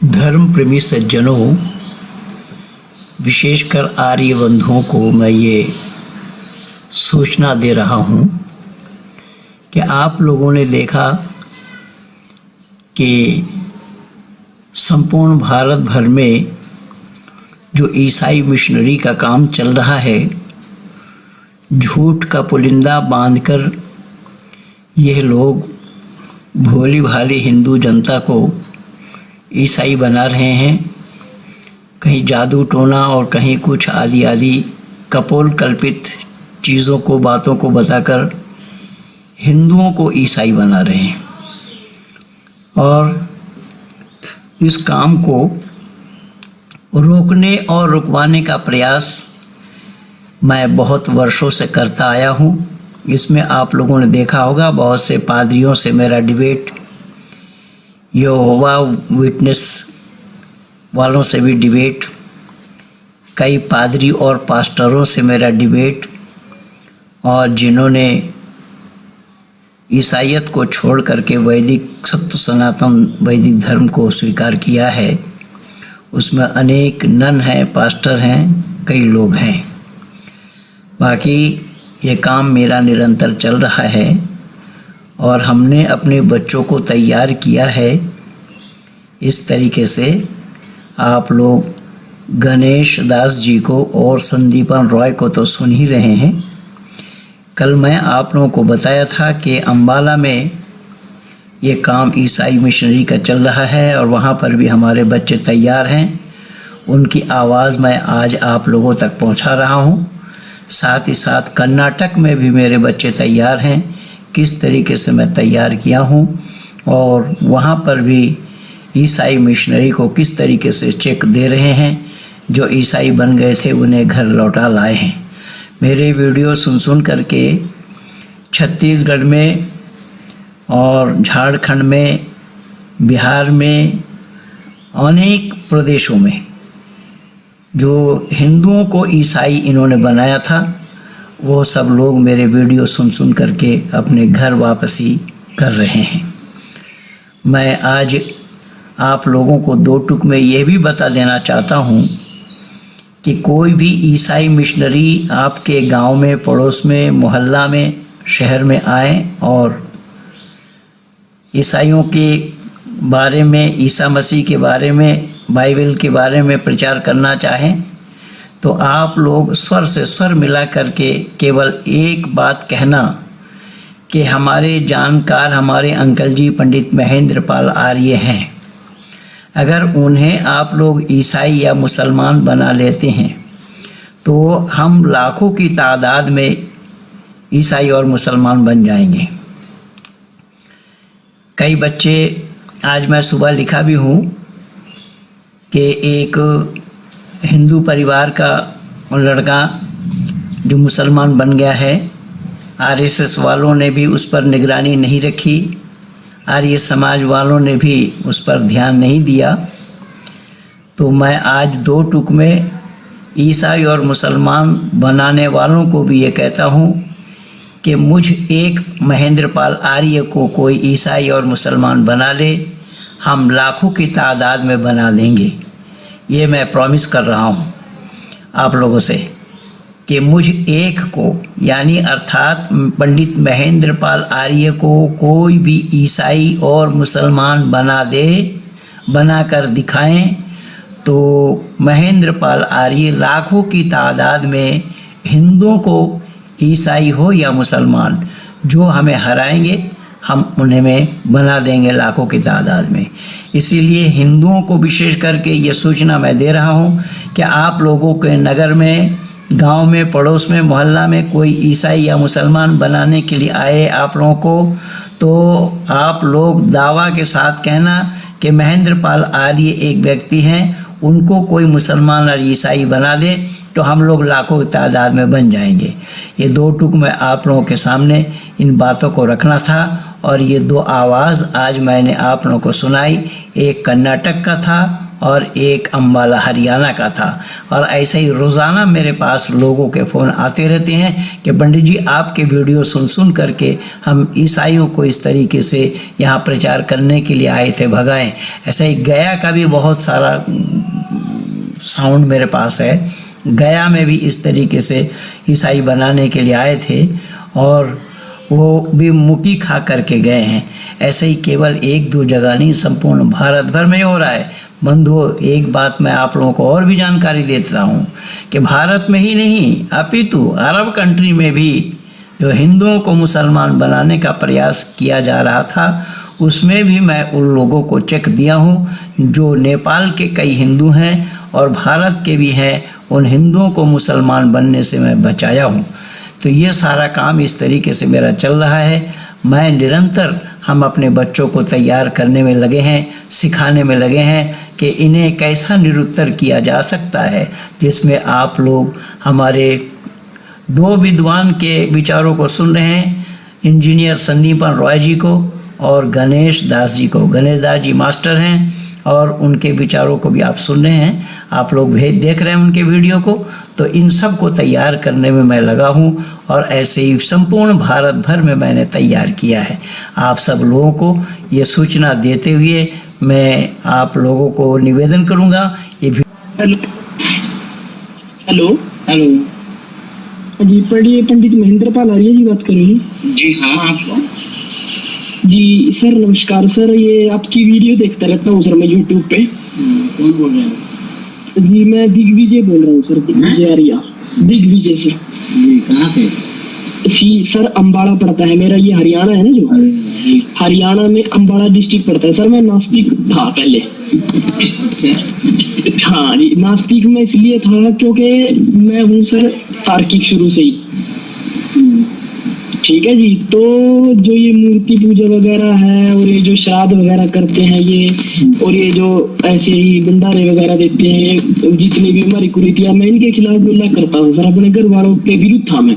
धर्म प्रेमी सज्जनों, विशेषकर आर्य बंधुओं को मैं ये सूचना दे रहा हूँ कि आप लोगों ने देखा कि संपूर्ण भारत भर में जो ईसाई मिशनरी का काम चल रहा है, झूठ का पुलिंदा बांधकर यह लोग भोली भाली हिंदू जनता को ईसाई बना रहे हैं। कहीं जादू टोना और कहीं कुछ आदि आदि कपोल कल्पित चीज़ों को, बातों को बताकर हिंदुओं को ईसाई बना रहे हैं। और इस काम को रोकने और रुकवाने का प्रयास मैं बहुत वर्षों से करता आया हूँ। इसमें आप लोगों ने देखा होगा, बहुत से पादरियों से मेरा डिबेट, यहोवा विटनेस वालों से भी डिबेट, कई पादरी और पास्टरों से मेरा डिबेट, और जिन्होंने ईसाईयत को छोड़ करके वैदिक सत्य सनातन वैदिक धर्म को स्वीकार किया है, उसमें अनेक नन हैं, पास्टर हैं, कई लोग हैं। बाकी ये काम मेरा निरंतर चल रहा है और हमने अपने बच्चों को तैयार किया है इस तरीके से। आप लोग गणेश दास जी को और संदीपन रॉय को तो सुन ही रहे हैं। कल मैं आप लोगों को बताया था कि अंबाला में ये काम ईसाई मिशनरी का चल रहा है और वहाँ पर भी हमारे बच्चे तैयार हैं। उनकी आवाज़ मैं आज आप लोगों तक पहुँचा रहा हूँ। साथ ही साथ कर्नाटक में भी मेरे बच्चे तैयार हैं, किस तरीके से मैं तैयार किया हूँ, और वहाँ पर भी ईसाई मिशनरी को किस तरीके से चेक दे रहे हैं। जो ईसाई बन गए थे उन्हें घर लौटा लाए हैं। मेरे वीडियो सुन करके छत्तीसगढ़ में और झारखंड में, बिहार में, अनेक प्रदेशों में जो हिंदुओं को ईसाई इन्होंने बनाया था, वो सब लोग मेरे वीडियो सुन करके अपने घर वापसी कर रहे हैं। मैं आज आप लोगों को दो टुक में ये भी बता देना चाहता हूँ कि कोई भी ईसाई मिशनरी आपके गांव में, पड़ोस में, मोहल्ला में, शहर में आए और ईसाइयों के बारे में, ईसा मसीह के बारे में, बाइबल के बारे में प्रचार करना चाहें तो आप लोग स्वर से स्वर मिला करके केवल एक बात कहना कि हमारे जानकार, हमारे अंकल जी पंडित महेंद्र पाल आर्य हैं। अगर उन्हें आप लोग ईसाई या मुसलमान बना लेते हैं तो हम लाखों की तादाद में ईसाई और मुसलमान बन जाएंगे। कई बच्चे, आज मैं सुबह लिखा भी हूँ कि एक हिंदू परिवार का लड़का जो मुसलमान बन गया है, आरएसएस वालों ने भी उस पर निगरानी नहीं रखी, आर्य समाज वालों ने भी उस पर ध्यान नहीं दिया। तो मैं आज दो टुक में ईसाई और मुसलमान बनाने वालों को भी ये कहता हूँ कि मुझ एक महेंद्र पाल आर्य को कोई ईसाई और मुसलमान बना ले, हम लाखों की तादाद में बना देंगे। ये मैं प्रॉमिस कर रहा हूँ आप लोगों से कि मुझ एक को, यानी अर्थात पंडित महेंद्र पाल आर्य को कोई भी ईसाई और मुसलमान बना कर दिखाएं तो महेंद्र पाल आर्य लाखों की तादाद में हिंदुओं को, ईसाई हो या मुसलमान, जो हमें हराएंगे हम उन्हें में बना देंगे लाखों की तादाद में। इसीलिए हिंदुओं को विशेष करके ये सूचना मैं दे रहा हूँ कि आप लोगों के नगर में, गांव में, पड़ोस में, मोहल्ला में कोई ईसाई या मुसलमान बनाने के लिए आए आप लोगों को, तो आप लोग दावा के साथ कहना कि महेंद्र पाल आर्य एक व्यक्ति हैं, उनको कोई मुसलमान और ईसाई बना दे तो हम लोग लाखों की तादाद में बन जाएंगे। ये दो टुक में आप लोगों के सामने इन बातों को रखना था और ये दो आवाज़ आज मैंने आप लोगों को सुनाई। एक कर्नाटक का था और एक अम्बाला हरियाणा का था। और ऐसे ही रोज़ाना मेरे पास लोगों के फ़ोन आते रहते हैं कि पंडित जी आपके वीडियो सुन करके हम ईसाइयों को इस तरीके से यहाँ प्रचार करने के लिए आए थे, भगाएं। ऐसा ही गया का भी बहुत सारा साउंड मेरे पास है। गया में भी इस तरीके से ईसाई बनाने के लिए आए थे और वो भी मुक्की खा करके गए हैं। ऐसे ही केवल 1-2 जगह नहीं, संपूर्ण भारत भर में हो रहा है। बंधुओं, एक बात मैं आप लोगों को और भी जानकारी देता हूँ कि भारत में ही नहीं अपितु अरब कंट्री में भी जो हिंदुओं को मुसलमान बनाने का प्रयास किया जा रहा था, उसमें भी मैं उन लोगों को चेक दिया हूँ जो नेपाल के कई हिंदू हैं और भारत के भी हैं। उन हिंदुओं को मुसलमान बनने से मैं बचाया हूँ। तो ये सारा काम इस तरीके से मेरा चल रहा है। मैं निरंतर हम अपने बच्चों को तैयार करने में लगे हैं, सिखाने में लगे हैं कि इन्हें कैसा निरुत्तर किया जा सकता है, जिसमें आप लोग हमारे 2 विद्वान के विचारों को सुन रहे हैं, इंजीनियर संदीपन रॉय जी को और गणेश दास जी को। गणेश दास जी मास्टर हैं और उनके विचारों को भी आप सुन रहे हैं, आप लोग देख रहे हैं उनके वीडियो को। तो इन सब को तैयार करने में मैं लगा हूँ और ऐसे ही संपूर्ण भारत भर में मैंने तैयार किया है। आप सब लोगों को ये सूचना देते हुए मैं आप लोगों को निवेदन करूँगा। ये हेलो हेलो जी, पढ़िए पंडित महेंद्र पाल आर्य जी बात कर रही हैं? जी हाँ, आप जी सर नमस्कार सर, ये आपकी वीडियो देखता रहता हूँ सर मैं यूट्यूब पे। कौन बोल रहे हैं? जी मैं दिग्विजय बोल रहा हूँ सर, दिग्विजय आर्या, दिग्विजय से। जी कहाँ से? सर अम्बाड़ा पड़ता है मेरा, ये हरियाणा है ना जो, हरियाणा में अम्बाड़ा डिस्ट्रिक्ट पड़ता है सर। मैं नास्तिक था पहले। हाँ जी, नास्तिक में इसलिए था क्योंकि मैं हूँ सर तार्किक शुरू से ही। ठीक है जी। तो जो ये मूर्ति पूजा वगैरह है और ये जो श्राद्ध वगैरह करते हैं ये, और ये जो ऐसे ही भंडारे वगैरह देते हैं, जितनी भी हमारी कुरीतियां, मैं इनके खिलाफ बोला करता हूँ सर। अपने घर वालों के विरुद्ध था मैं।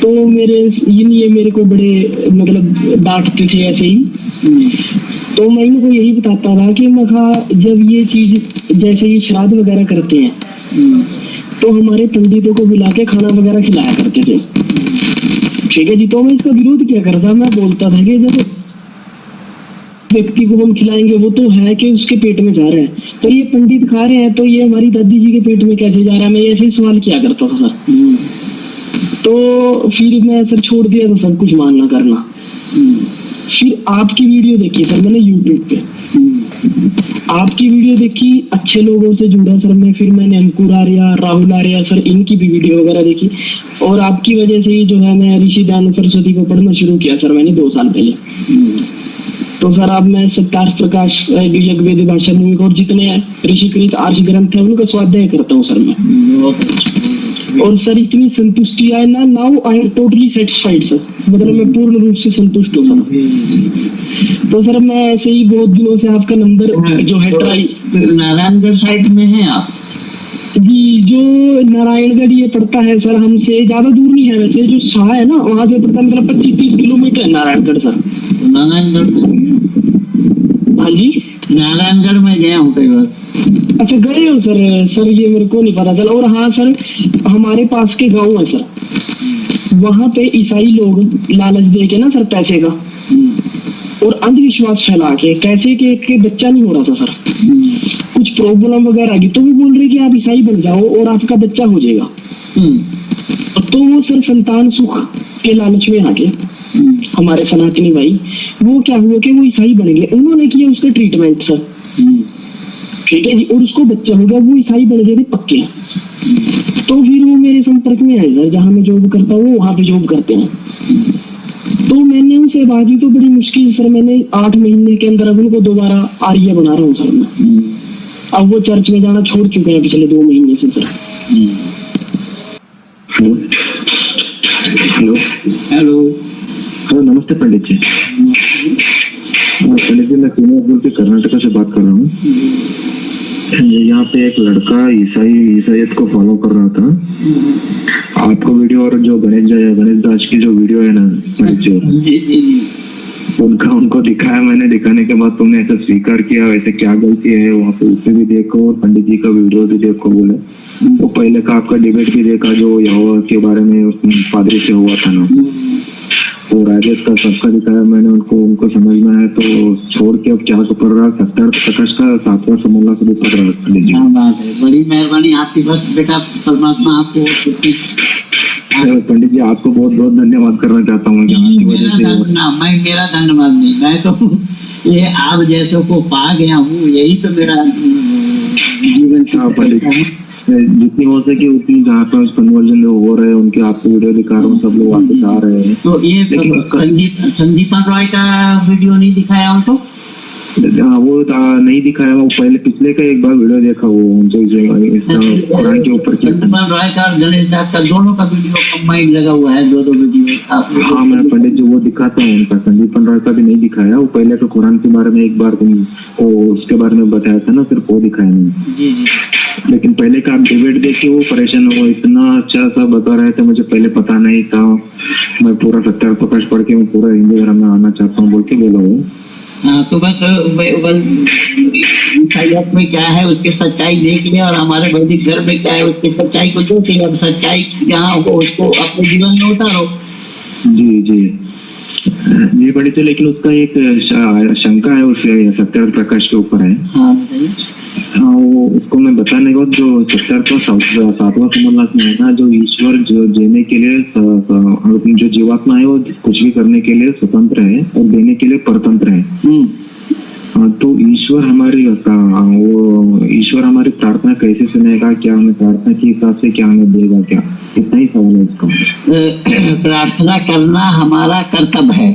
तो ये मेरे को बड़े मतलब डांटते थे ऐसे ही। तो मैं इनको यही बताता था कि जब ये चीज जैसे ये श्राद्ध वगैरह करते हैं तो हमारे पंडितों को बुला के खाना वगैरह खिलाया करते थे। ठीक है जी। तो मैं इसका विरोध क्या करता, मैं बोलता था कि जब व्यक्ति को हम खिलाएंगे वो तो है कि उसके पेट में जा रहा है, तो ये पंडित खा रहे हैं तो ये हमारी दादी जी के पेट में कैसे जा रहा है, मैं ऐसे सवाल किया करता था सर। तो फिर मैं सर छोड़ दिया था सब कुछ मानना करना। फिर आपकी वीडियो देखी सर मैंने यूट्यूब पे, आपकी वीडियो देखी, अच्छे लोगों से जुड़ा सर मैं। फिर मैंने अंकुर आर्या, राहुल आर्या सर, इनकी भी वीडियो वगैरह देखी और आपकी वजह से ही जो है मैं ऋषि दयानंद सरस्वती को पढ़ना शुरू किया सर मैंने 2 साल पहले। तो सर अब मैं सत्यार्थ प्रकाश यज्ञवेद भाषा मूविक और जितने ऋषिकृत आर्ष ग्रंथ है उनका स्वाध्याय करता हूँ सर मैं। और सर इतनी संतुष्टि आए ना, now I am totally satisfied sir, मतलब मैं पूर्ण रूप से संतुष्ट हूँ सर। तो सर मैं ऐसे ही बहुत दिनों से आपका नंबर जो है ट्राई। नारायणगढ़ साइड में है आप? जी, जो नारायणगढ़ ये पड़ता है सर हमसे ज्यादा दूर नहीं है वैसे, जो शाह है ना वहाँ से पड़ता है, मतलब 25-30 किलोमीटर है नारायणगढ़ सर। नारायणगढ़ में? हाँ जी, नारायणगढ़ में गया हूँ कई बार। अच्छा गए हो सर? सर ये मेरे को नहीं पता चला। और हाँ सर, हमारे पास के गाँव है सर, वहाँ पे ईसाई लोग लालच दे के ना सर पैसे का और अंधविश्वास फैला के कैसे के बच्चा नहीं हो रहा था सर, कुछ प्रॉब्लम वगैरह की, तो वो बोल रहे कि आप ईसाई बन जाओ और आपका बच्चा हो जाएगा। तो वो सर संतान सुख के लालच में आके हमारे सनातनी भाई वो क्या हुआ कि वो ईसाई बन गए, उन्होंने किया उसका ट्रीटमेंट सर। ठीक है जी। और उसको बच्चा हो गया, वो ईसाई बन गए थे पक्के। तो फिर वो मेरे संपर्क में आए सर, जहाँ मैं जॉब करता हूँ वहाँ पे जॉब करते हैं। तो मैंने उनसे बात की तो बड़ी मुश्किल सर, मैंने 8 महीने के अंदर अब उनको दोबारा आर्य बना रहा हूँ सर मैं। अब वो चर्च में जाना छोड़ चुके हैं पिछले 2 महीने से सर। हेलो हेलो हेलो नमस्ते पंडित जी। पंडित जी मैं बोल के कर्नाटक से बात कर रहा हूँ। यहाँ पे एक लड़का ईसाईयत को फॉलो कर रहा था। आपका वीडियो और जो गणेश दास की जो वीडियो है ना पंडित जी, उनको दिखाया मैंने, दिखाने के बाद तुमने ऐसा स्वीकार किया, वैसे क्या गलती है वहाँ पे उसे भी देखो और पंडित जी का वीडियो भी देखो बोले। वो पहले का आपका डिबेट भी देखा जो यहोवा के बारे में पादरी से हुआ था ना, वो राजेश का सबका दिखाया मैंने उनको समझ में आया तो छोड़ के अब क्या पढ़ रहा, सत्यार्थ प्रकाश का 7वां समोला से भी पढ़ रहा पंडित जी। क्या बात है, बड़ी मेहरबानी आपकी, बस बेटा परमात्मा आपको पंडित जी आपको बहुत बहुत धन्यवाद करना चाहता हूँ आपकी वजह से। मेरा धन्यवाद नहीं, मैं तो ये आप जैसों को पा गया हूँ, यही तो मेरा जीवन हाँ पंडित जी, जितनी हो सके उतनी जहाँ पे कन्वर्जन हो रहे हैं उनके आपको वीडियो दिखा रहा हूँ, सब लोग वापस आ रहे हैं। तो ये संदीपन रॉय का वीडियो नहीं दिखाया उनको? हाँ वो नहीं दिखाया, वो पहले पिछले का एक बार वीडियो देखा, वो जो कुरान के ऊपर संदीपन रॉय का और गणेश दास का दोनों का वीडियो कंबाइंड लगा हुआ है, दो वीडियो। हाँ मैं पंडित जी वो दिखाता हूँ उनका, संदीपन रॉय का भी नहीं दिखाया, वो पहले तो कुरान के बारे में एक बार तुमको उसके बारे में बताया था ना, सिर्फ वो दिखाया नहीं। जी जी। लेकिन पहले का आप डिबेट देख के वो परेशान हो, इतना अच्छा सा बता रहे थे, मुझे पहले पता नहीं था, मैं पूरा सत्यार्थ प्रकाश पढ़ के मैं पूरा हिंदू धर्म में आना चाहता हूँ बोल के बोला वो। हाँ तो बस ईसाइयत में क्या है उसकी सच्चाई देख लिया और हमारे वैदिक धर्म में क्या है उसकी सच्चाई को देख लिया, अब सच्चाई जहाँ हो उसको अपने जीवन में उतारो। जी जी जी पंडित जी, लेकिन उसका एक शंका है उसे सत्यार्थ प्रकाश के ऊपर है। हाँ बताइए। हाँ वो उसको मैं बताने को, जो सत्यार्थ का 7वां समोल्लास में है ना, जो ईश्वर जो देने के लिए जो जीवात्मा है वो कुछ भी करने के लिए स्वतंत्र है और देने के लिए परतंत्र है। तो ईश्वर हमारी प्रार्थना कैसे सुनेगा, क्या हमें प्रार्थना के हिसाब से क्या हमें देगा, क्या इतना ही सवाल है इसका। प्रार्थना करना हमारा कर्तव्य है,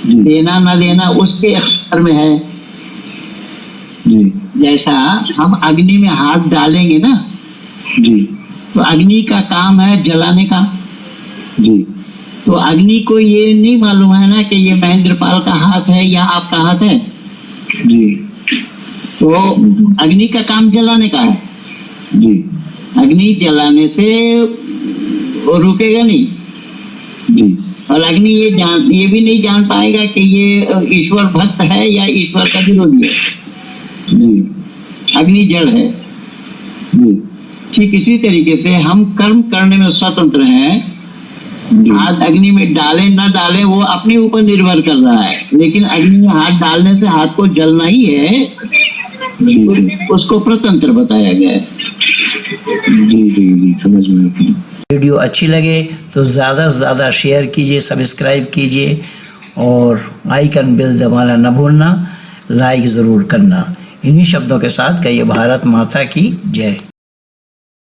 देना न देना उसके अख्तर में है। जी जैसा हम अग्नि में हाथ डालेंगे ना जी, तो अग्नि का काम है जलाने का। जी तो अग्नि को ये नहीं मालूम है ना कि ये महेंद्रपाल का हाथ है या आपका हाथ है। जी तो अग्नि का काम जलाने का है। जी अग्नि जलाने से वो रुकेगा नहीं। जी और अग्नि ये भी नहीं जान पाएगा कि ये ईश्वर भक्त है या ईश्वर का विरोधी है। जी अग्नि जड़ है। जी ठीक इसी तरीके से हम कर्म करने में स्वतंत्र हैं। हाथ अग्नि में डाले ना डाले वो अपने ऊपर निर्भर कर रहा है, लेकिन अग्नि में हाथ डालने से हाथ को जलना ही है, उसको स्वतंत्र बताया गया है। जी जी जी समझ में आता है। वीडियो अच्छी लगे तो ज़्यादा से ज़्यादा शेयर कीजिए, सब्सक्राइब कीजिए और आइकन बेल दबाना न भूलना, लाइक ज़रूर करना। इन्हीं शब्दों के साथ कहिए भारत माता की जय।